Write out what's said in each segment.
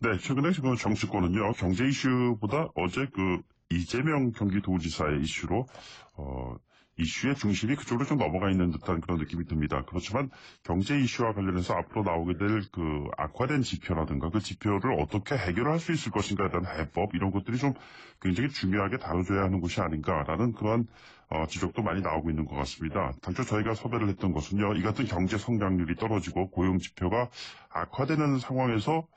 네, 최근에 그 정치권은요, 경제 이슈보다 어제 그 이재명 경기도지사의 이슈로, 이슈의 중심이 그쪽으로 좀 넘어가 있는 듯한 그런 느낌이 듭니다. 그렇지만 경제 이슈와 관련해서 앞으로 나오게 될 그 악화된 지표라든가 그 지표를 어떻게 해결할 수 있을 것인가에 대한 해법, 이런 것들이 좀 굉장히 중요하게 다뤄줘야 하는 것이 아닌가라는 그런 지적도 많이 나오고 있는 것 같습니다. 당초 저희가 섭외를 했던 것은요, 이 같은 경제 성장률이 떨어지고 고용 지표가 악화되는 상황에서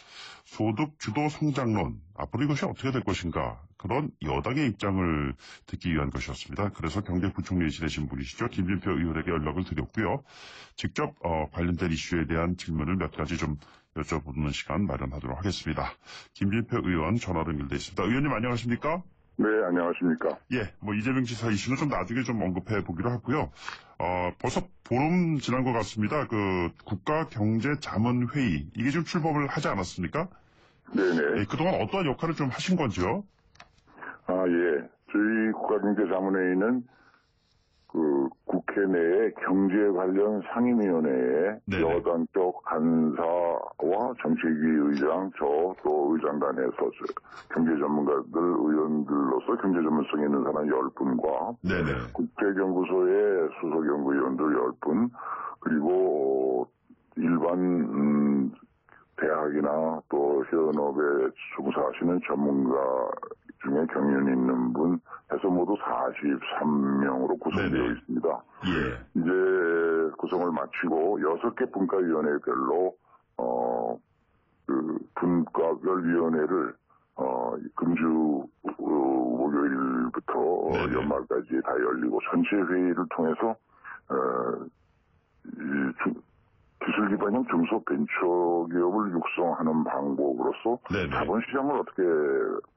소득 주도 성장론, 앞으로 이것이 어떻게 될 것인가, 그런 여당의 입장을 듣기 위한 것이었습니다. 그래서 경제부총리 지내신 분이시죠, 김진표 의원에게 연락을 드렸고요. 직접 관련된 이슈에 대한 질문을 몇 가지 좀 여쭤보는 시간 마련하도록 하겠습니다. 김진표 의원 전화로 연결돼 있습니다. 의원님 안녕하십니까? 네, 안녕하십니까. 예, 이재명 지사 이슈는 좀 나중에 좀 언급해 보기로 하고요. 벌써 보름 지난 것 같습니다. 그 국가경제자문회의, 이게 지금 출범을 하지 않았습니까? 네네. 예, 그동안 어떠한 역할을 좀 하신 건지요? 예. 저희 국가경제자문회의는 국회 내에 경제 관련 상임위원회에 네네. 여당 쪽 간사와 정책위 의장, 또 의장 간에서 경제 전문가들, 의원들로서 경제 전문성 있는 사람 10분과 네네. 국제연구소의 수석 연구위원들 10분, 그리고 일반 대학이나 또 현업에 종사하시는 전문가 중에 경륜이 있는 분 해서 모두 43명으로 구성되어 네네. 있습니다. 예. 이제 구성을 마치고 6개 분과위원회별로 분과별 위원회를 금주 목요일부터 네네. 연말까지 다 열리고 전체 회의를 통해서 기술 기반형 중소벤처기업을 육성하는 방법으로서 네네. 자본시장을 어떻게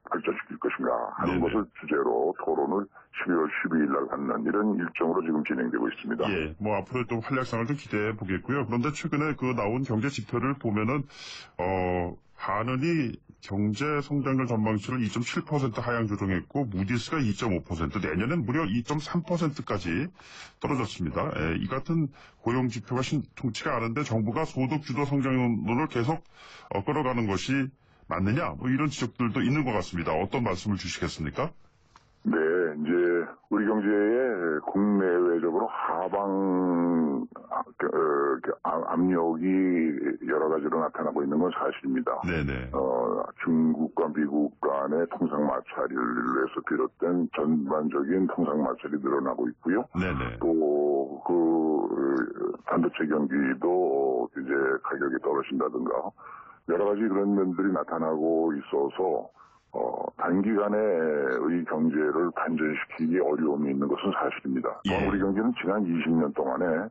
발전시킬 것인가 하는 네네. 것을 주제로 토론을 12월 12일 날 갖는 이런 일정으로 지금 진행되고 있습니다. 예, 앞으로 또 활약상을 좀 기대해 보겠고요. 그런데 최근에 그 나온 경제 지표를 보면은, 한은이 경제 성장률 전망치를 2.7% 하향 조정했고, 무디스가 2.5%, 내년엔 무려 2.3%까지 떨어졌습니다. 예, 이 같은 고용 지표가 통치가 않은데 정부가 소득 주도 성장론을 계속 끌어가는 것이 맞느냐? 이런 지적들도 있는 것 같습니다. 어떤 말씀을 주시겠습니까? 네, 이제 우리 경제에 국내외적으로 하방 압력이 여러 가지로 나타나고 있는 건 사실입니다. 네네. 중국과 미국 간의 통상 마찰에서 비롯된 전반적인 통상 마찰이 늘어나고 있고요. 네네. 또 반도체 경기도 이제 가격이 떨어진다든가 여러 가지 그런 면들이 나타나고 있어서 단기간에 경제를 반전시키기 어려움이 있는 것은 사실입니다. 예. 우리 경제는 지난 20년 동안에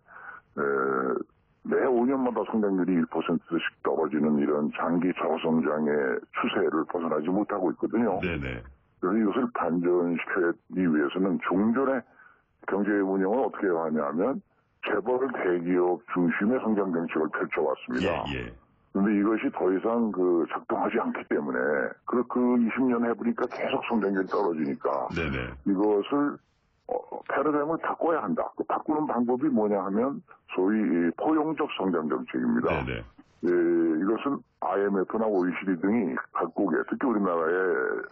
매 5년마다 성장률이 1%씩 떨어지는 이런 장기 저성장의 추세를 벗어나지 못하고 있거든요. 네네. 그래서 이것을 반전시키기 위해서는 종전의 경제 운영을 어떻게 하냐면 재벌 대기업 중심의 성장 정책을 펼쳐왔습니다. 예. 그런데 이것이 더 이상 작동하지 않기 때문에 그 20년 해보니까 계속 성장률이 떨어지니까 네네. 이것을 패러다임을 바꿔야 한다. 그 바꾸는 방법이 뭐냐 하면 소위 포용적 성장 정책입니다. 네네. 이것은 IMF나 OECD 등이 각국에 특히 우리나라에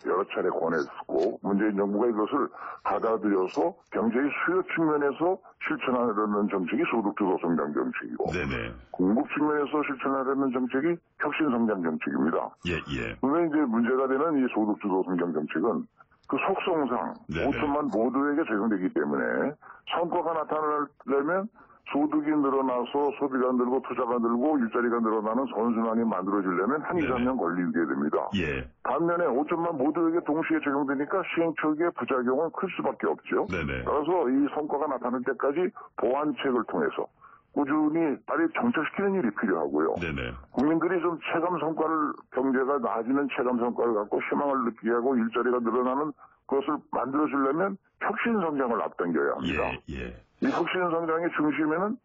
여러 차례 권했고 문재인 정부가 이것을 받아들여서 경제의 수요 측면에서 실천하려는 정책이 소득주도 성장 정책이고 네네. 공급 측면에서 실천하려는 정책이 혁신성장 정책입니다. 예. 그런데 이제 문제가 되는 이 소득주도 성장 정책은 그 속성상 네네. 5천만 모두에게 적용되기 때문에 성과가 나타나려면 소득이 늘어나서 소비가 늘고 투자가 늘고 일자리가 늘어나는 선순환이 만들어지려면 한 2, 3년 걸리게 됩니다. 예. 반면에 5천만 모두에게 동시에 적용되니까 시행 초기에 부작용은 클 수밖에 없죠. 네네. 따라서 이 성과가 나타날 때까지 보완책을 통해서 꾸준히 빨리 정착시키는 일이 필요하고요. 네네. 국민들이 좀 체감 성과를 경제가 나아지는 체감 성과를 갖고 희망을 느끼게 하고 일자리가 늘어나는 그것을 만들어주려면 혁신 성장을 앞당겨야 합니다. 예. 이 혁신 성장의 중심에는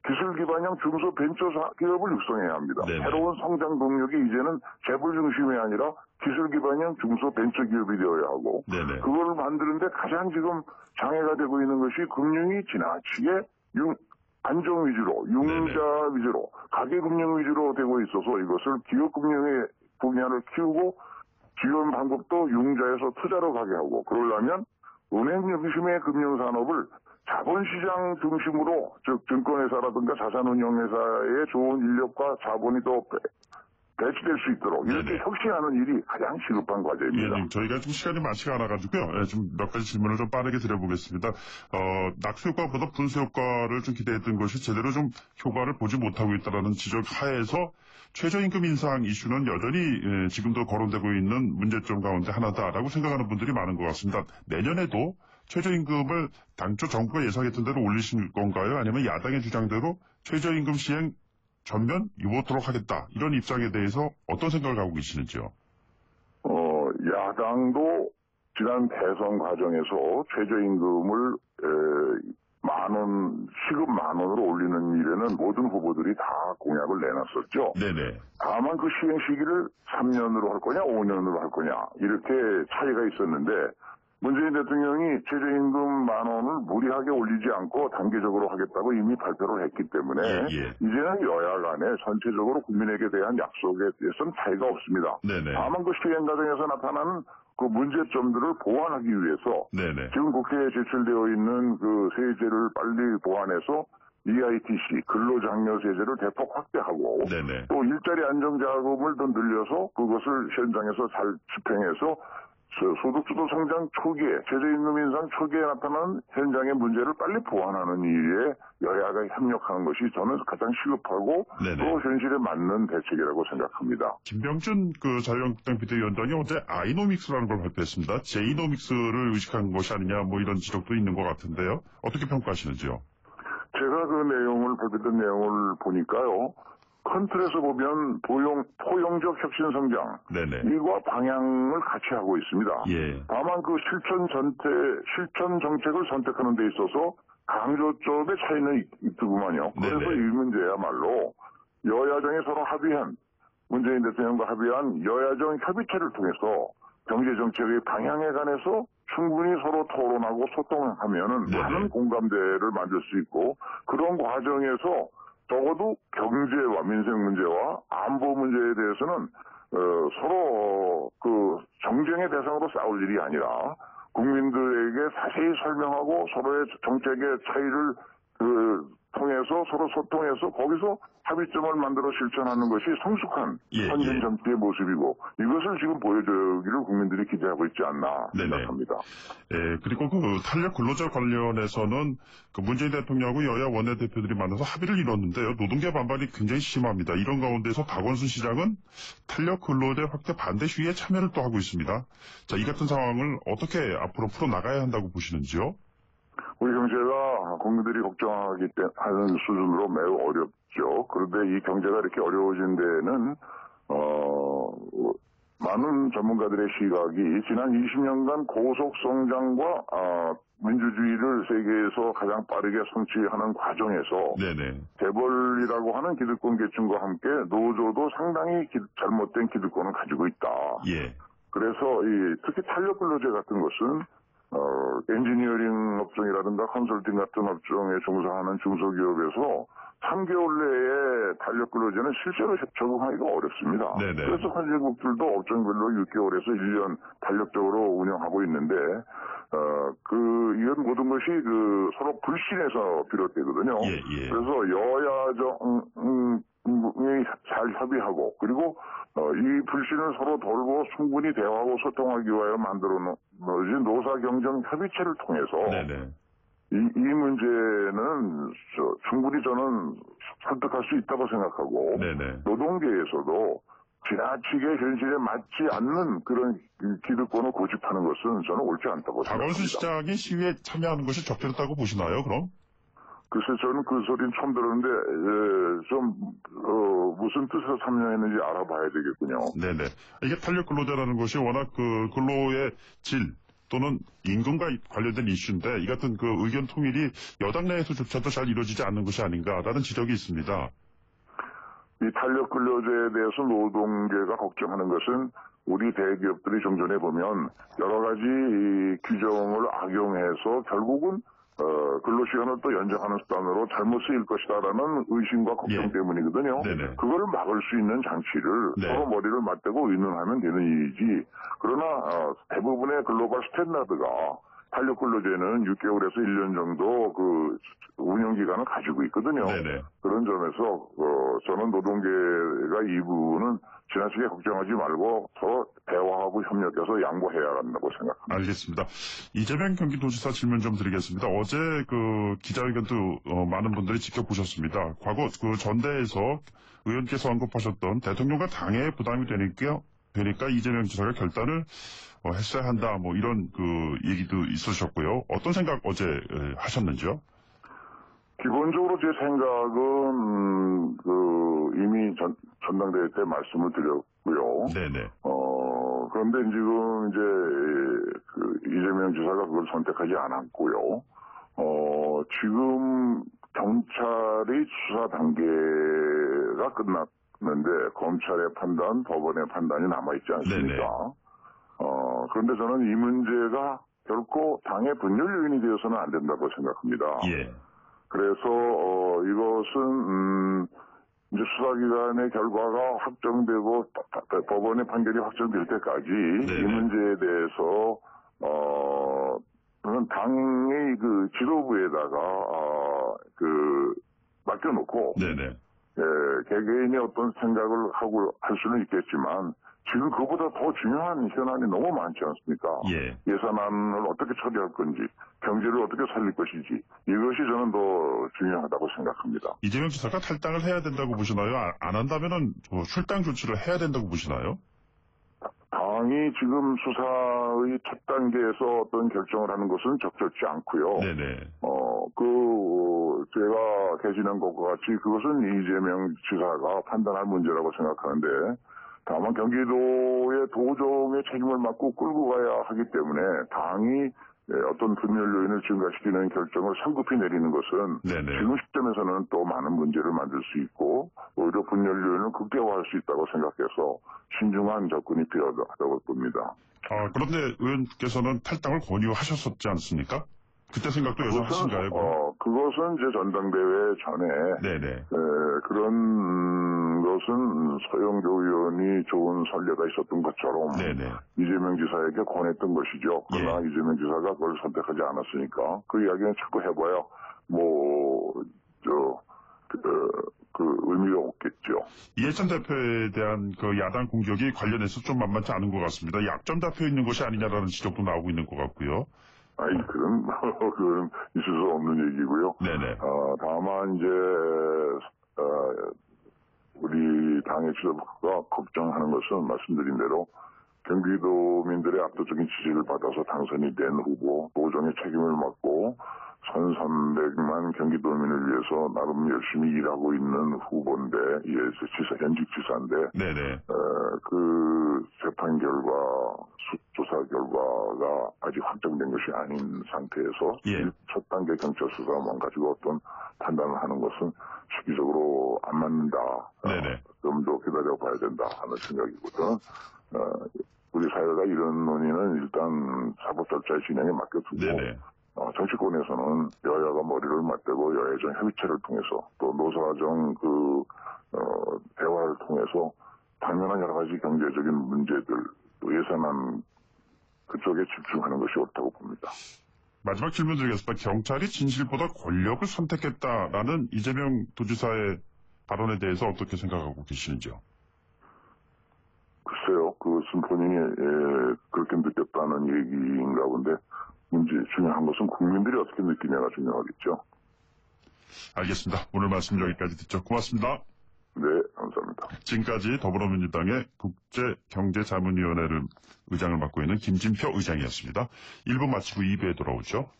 기술 기반형 중소 벤처 기업을 육성해야 합니다. 네네. 새로운 성장 동력이 이제는 재벌 중심이 아니라 기술 기반형 중소 벤처 기업이 되어야 하고 네네. 그걸 만드는데 가장 지금 장애가 되고 있는 것이 금융이 지나치게 안정 위주로, 융자 위주로, 가계금융 위주로 되고 있어서 이것을 기업금융의 분야를 키우고 지원 방법도 융자해서 투자로 가게 하고 그러려면 은행 중심의 금융산업을 자본시장 중심으로 즉 증권회사라든가 자산운용회사의 좋은 인력과 자본이 더 배치될 수 있도록 이렇게 네네. 혁신하는 일이 가장 시급한 과제입니다. 위원님, 저희가 좀 시간이 많지가 않아가지고요. 좀 몇 가지 질문을 좀 빠르게 드려보겠습니다. 낙수 효과보다 분수 효과를 좀 기대했던 것이 제대로 좀 효과를 보지 못하고 있다는 지적 하에서 최저임금 인상 이슈는 여전히 지금도 거론되고 있는 문제점 가운데 하나다라고 생각하는 분들이 많은 것 같습니다. 내년에도 최저임금을 당초 정부가 예상했던 대로 올리실 건가요? 아니면 야당의 주장대로 최저임금 시행 전면 유보토록 하겠다. 이런 입장에 대해서 어떤 생각을 갖고 계시는지요? 야당도 지난 대선 과정에서 최저임금을 시급 10,000원으로 올리는 일에는 모든 후보들이 다 공약을 내놨었죠. 네네. 다만 그 시행 시기를 3년으로 할 거냐, 5년으로 할 거냐, 이렇게 차이가 있었는데, 문재인 대통령이 최저임금 10,000원을 무리하게 올리지 않고 단계적으로 하겠다고 이미 발표를 했기 때문에, 예. 이제는 여야 간에 전체적으로 국민에게 대한 약속에 대해서는 차이가 없습니다. 네네. 다만 그 시행 과정에서 나타나는 그 문제점들을 보완하기 위해서, 네네. 지금 국회에 제출되어 있는 그 세제를 빨리 보완해서 EITC 근로장려세제를 대폭 확대하고 네네. 또 일자리 안정자금을 더 늘려서 그것을 현장에서 잘 집행해서 소득주도 성장 초기에 최저임금 인상 초기에 나타나는 현장의 문제를 빨리 보완하는 일에 여야가 협력하는 것이 저는 가장 시급하고 네네. 또 현실에 맞는 대책이라고 생각합니다. 김병준 자유한국당 비대위원장이 어제 아이노믹스라는 걸 발표했습니다. 제이노믹스를 의식한 것이 아니냐 뭐 이런 지적도 있는 것 같은데요. 어떻게 평가하시는지요? 제가 그 내용을 발표된 내용을 보니까요. 큰 틀에서 보면 포용적 혁신 성장 네네. 이와 방향을 같이 하고 있습니다. 예. 다만 그 실천 정책을 선택하는 데 있어서 강조점의 차이는 있더구만요. 그래서 네네. 이 문제야말로 여야정이 서로 합의한 문재인 대통령과 합의한 여야정 협의체를 통해서 경제정책의 방향에 관해서 충분히 서로 토론하고 소통하면은 네네. 많은 공감대를 만들 수 있고 그런 과정에서 적어도 경제와 민생 문제와 안보 문제에 대해서는 서로 그 정쟁의 대상으로 싸울 일이 아니라 국민들에게 자세히 설명하고 서로의 정책의 차이를 통해서 서로 소통해서 거기서 합의점을 만들어 실천하는 것이 성숙한 현진 정치의 모습이고 이것을 지금 보여주기를 국민들이 기대하고 있지 않나 생각합니다. 예, 그리고 그 탄력 근로자 관련해서는 그 문재인 대통령하고 여야 원내대표들이 만나서 합의를 이뤘는데요. 노동계 반발이 굉장히 심합니다. 이런 가운데서 박원순 시장은 탄력 근로제 확대 반대 시위에 참여를 또 하고 있습니다. 자, 이 같은 상황을 어떻게 앞으로 풀어나가야 한다고 보시는지요? 우리 경제가 국민들이 걱정하는 수준으로 매우 어렵죠. 그런데 이 경제가 이렇게 어려워진 데에는 많은 전문가들의 시각이 지난 20년간 고속 성장과 민주주의를 세계에서 가장 빠르게 성취하는 과정에서 네네. 재벌이라고 하는 기득권 계층과 함께 노조도 상당히 잘못된 기득권을 가지고 있다. 예. 그래서 특히 탄력 근로제 같은 것은 엔지니어링 업종이라든가 컨설팅 같은 업종에 종사하는 중소기업에서 3개월 내에 탄력 근로제는 실제로 적용하기가 어렵습니다. 네네. 그래서 선진국들도 업종별로 6개월에서 1년 탄력적으로 운영하고 있는데 이건 모든 것이 서로 불신에서 비롯되거든요. 예. 그래서 여야정이 잘 협의하고 그리고 이 불신을 서로 돌고 충분히 대화하고 소통하기 위하여 만들어놓은 노사경정 협의체를 통해서 네네. 이 문제는 충분히 저는 설득할 수 있다고 생각하고 네네. 노동계에서도 지나치게 현실에 맞지 않는 그런 기득권을 고집하는 것은 저는 옳지 않다고 생각합니다. 박원순 시장이 시위에 참여하는 것이 적절했다고 보시나요, 그럼? 글쎄 저는 그 소리는 처음 들었는데 무슨 뜻에서 참여했는지 알아봐야 되겠군요. 네네. 이게 탄력 근로자라는 것이 워낙 그 근로의 질 또는 임금과 관련된 이슈인데 이 같은 그 의견 통일이 여당 내에서조차도 잘 이루어지지 않는 것이 아닌가라는 지적이 있습니다. 이 탄력 근로제에 대해서 노동계가 걱정하는 것은 우리 대기업들이 좀 전에 보면 여러 가지 규정을 악용해서 결국은 근로시간을 또 연장하는 수단으로 잘못 쓰일 것이다라는 의심과 걱정 예. 때문이거든요. 네네. 그거를 막을 수 있는 장치를 네. 서로 머리를 맞대고 의논하면 되는 일이지. 그러나 대부분의 글로벌 스탠다드가 탄력 근로제는 6개월에서 1년 정도 그 운영 기간을 가지고 있거든요. 네네. 그런 점에서 저는 노동계가 이 부분은 지나치게 걱정하지 말고 서로 대화하고 협력해서 양보해야 한다고 생각합니다. 알겠습니다. 이재명 경기도지사 질문 좀 드리겠습니다. 어제 그 기자회견도 많은 분들이 지켜보셨습니다. 과거 그 전대에서 의원께서 언급하셨던 대통령과 당의 부담이 되니까 이재명 지사가 결단을 했어야 한다. 뭐 이런 그 얘기도 있으셨고요. 어떤 생각 어제 하셨는지요? 기본적으로 제 생각은 이미 전당대회 때 말씀을 드렸고요. 네네. 그런데 지금 이제 이재명 지사가 그걸 선택하지 않았고요. 지금 경찰의 수사 단계가 끝났는데 검찰의 판단, 법원의 판단이 남아있지 않습니까? 네네. 그런데 저는 이 문제가 결코 당의 분열 요인이 되어서는 안 된다고 생각합니다. 예. 그래서 이것은 이제 수사기관의 결과가 확정되고 법원의 판결이 확정될 때까지 네네. 이 문제에 대해서 당의 그 지도부에다가 맡겨놓고 네네. 개개인이 어떤 생각을 하고 할 수는 있겠지만 지금 그보다 더 중요한 현안이 너무 많지 않습니까? 예. 예산안을 어떻게 처리할 건지, 경제를 어떻게 살릴 것인지 이것이 저는 더 중요하다고 생각합니다. 이재명 지사가 탈당을 해야 된다고 보시나요? 안 한다면은 출당 조치를 해야 된다고 보시나요? 당이 지금 수사의 첫 단계에서 어떤 결정을 하는 것은 적절치 않고요. 네네. 제가 개진한 것과 같이 그것은 이재명 지사가 판단할 문제라고 생각하는데 다만 경기도의 도정의 책임을 맡고 끌고 가야 하기 때문에 당이 어떤 분열 요인을 증가시키는 결정을 성급히 내리는 것은 네네. 지금 시점에서는 또 많은 문제를 만들 수 있고 오히려 분열 요인을 극대화할 수 있다고 생각해서 신중한 접근이 필요하다고 봅니다. 그런데 의원께서는 탈당을 권유하셨었지 않습니까? 그때 생각도 여전하신가요? 그것은 이제 전당대회 전에 네네. 그런 것은 서영교 의원이 좋은 선례가 있었던 것처럼 네네. 이재명 지사에게 권했던 것이죠. 그러나 예. 이재명 지사가 그걸 선택하지 않았으니까 그 이야기는 자꾸 해봐야 의미가 없겠죠. 이해찬 대표에 대한 그 야당 공격이 관련해서 좀 만만치 않은 것 같습니다. 약점 잡혀 있는 것이 아니냐라는 지적도 나오고 있는 것 같고요. 그건 있을 수 없는 얘기고요. 네네. 다만 이제 우리 당의 지도부가 걱정하는 것은 말씀드린 대로 경기도민들의 압도적인 지지를 받아서 당선이 된 후보, 도정의 책임을 맡고 1,300만 경기도민을 위해서 나름 열심히 일하고 있는 후보인데, 현직 지사인데, 네네. 그 재판 결과, 조사 결과가 아직 확정된 것이 아닌 상태에서 예. 첫 단계 경찰 수사만 가지고 어떤 판단을 하는 것은 시기적으로 안 맞는다. 네네. 좀 더 기다려봐야 된다 하는 생각이거든. 우리 사회가 이런 논의는 일단 사법 절차의 진행에 맡겨두고 네네. 정치권에서는 여야가 머리를 맞대고 여야정 협의체를 통해서 또 노사정 대화를 통해서 당면한 여러 가지 경제적인 문제들 예산안 그쪽에 집중하는 것이 옳다고 봅니다. 마지막 질문 드리겠습니다. 경찰이 진실보다 권력을 선택했다라는 이재명 도지사의 발언에 대해서 어떻게 생각하고 계시는지요? 글쎄요. 그것은 본인이 그렇게 느꼈다는 얘기인가 본데 중요한 것은 국민들이 어떻게 느끼냐가 중요하겠죠. 알겠습니다. 오늘 말씀 여기까지 듣죠. 고맙습니다. 네, 감사합니다. 지금까지 더불어민주당의 국제경제자문위원회를 의장을 맡고 있는 김진표 의장이었습니다. 1부 마치고 2부에 돌아오죠.